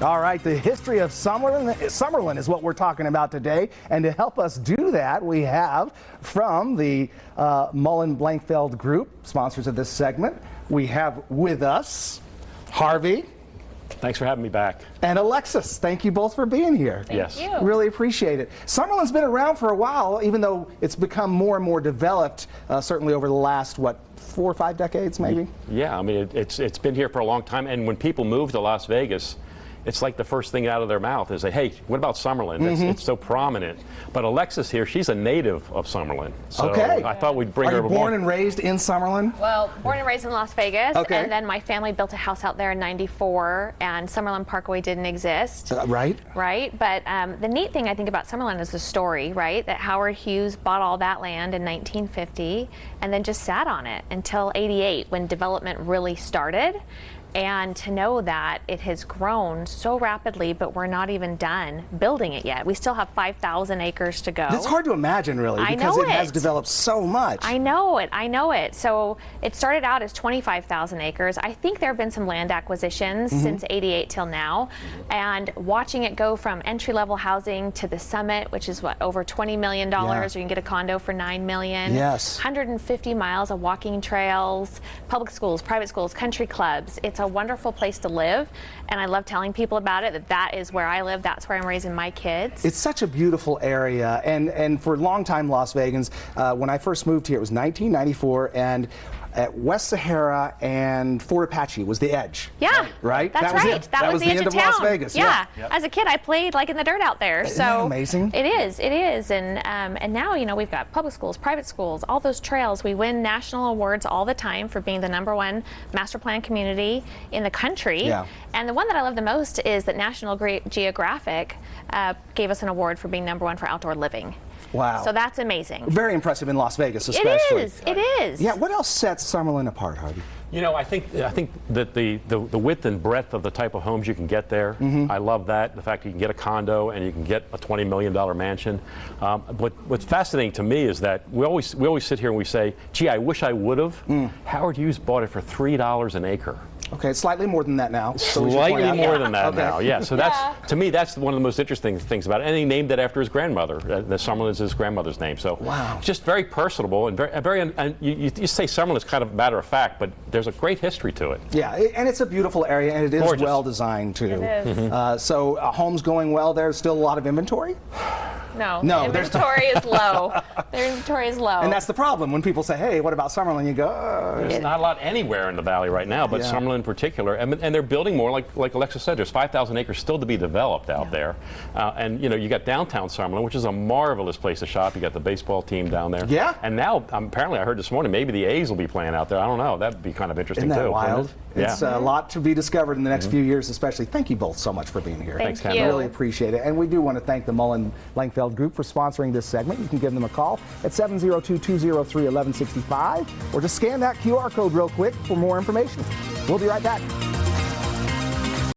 All right, the history of Summerlin is what we're talking about today. And to help us do that, we have from the Mullen Blankfeld Group, sponsors of this segment, we have with us Harvey. Thanks for having me back. And Alexis, thank you both for being here. Thank you. Really appreciate it. Summerlin's been around for a while, even though it's become more and more developed, certainly over the last, 4 or 5 decades, maybe? Yeah, I mean, it's been here for a long time, and when people move to Las Vegas, it's like the first thing out of their mouth is, hey, what about Summerlin? It's so prominent. But Alexis here, she's a native of Summerlin. So okay. I thought we'd bring her. Are you born and raised in Summerlin? Well, born and raised in Las Vegas. Okay. And then my family built a house out there in '94, and Summerlin Parkway didn't exist. Right. Right. But the neat thing I think about Summerlin is the story, right? That Howard Hughes bought all that land in 1950 and then just sat on it until '88 when development really started. And to know that it has grown so rapidly, but we're not even done building it yet. We still have 5,000 acres to go. It's hard to imagine, really, because it has developed so much. I know it. I know it. So it started out as 25,000 acres. I think there have been some land acquisitions since '88 till now. And watching it go from entry-level housing to the Summit, which is over $20 million, or you can get a condo for $9 million. Yes. 150 miles of walking trails, public schools, private schools, country clubs. It's a wonderful place to live, and I love telling people about it, that is where I live, that's where I'm raising my kids. It's such a beautiful area, and for longtime Las Vegans, when I first moved here, it was 1994, and at West Sahara and Fort Apache was the edge. Yeah, right. That's that was right. It. That was the end edge of town. Las Vegas. Yeah. Yep. As a kid, I played like in the dirt out there. Isn't that amazing? It is. It is. And now we've got public schools, private schools, all those trails. We win national awards all the time for being the #1 master plan community in the country. Yeah. And the one that I love the most is that National Geographic gave us an award for being #1 for outdoor living. Wow. So that's amazing. Very impressive in Las Vegas, especially. It is. It is. Yeah. What else sets Summerlin apart, Harvey? You know, I think that the width and breadth of the type of homes you can get there, I love that. The fact you can get a condo and you can get a $20 million mansion. But what's fascinating to me is that we always sit here and we say, gee, I wish I would have. Howard Hughes bought it for $3 an acre. Okay, it's slightly more than that now. Slightly more than that now, yeah. So that's, to me, that's one of the most interesting things about it. And he named it after his grandmother. The Summerlin is his grandmother's name. So wow. Just very personable and and you say Summerlin is kind of matter of fact, but there's a great history to it. Yeah, and it's a beautiful area, and it is well designed too. It is. So homes going well. There's still a lot of inventory. No, the inventory is low. Their inventory is low. And that's the problem. When people say, hey, what about Summerlin? You go, There's not a lot anywhere in the valley right now, but Summerlin in particular. And they're building more, like Alexis said, there's 5,000 acres still to be developed out there. And, you got downtown Summerlin, which is a marvelous place to shop. You got the baseball team down there. Yeah. And now, apparently, I heard this morning, maybe the A's will be playing out there. I don't know. That'd be kind of interesting, Isn't that too. wild? It's a lot to be discovered in the next few years, especially. Thank you both so much for being here. Thanks, Ken. you. Really appreciate it. And we do want to thank the Mullen Blankfeld Group for sponsoring this segment. You can give them a call at 702-203-1165 or just scan that QR code real quick for more information. We'll be right back.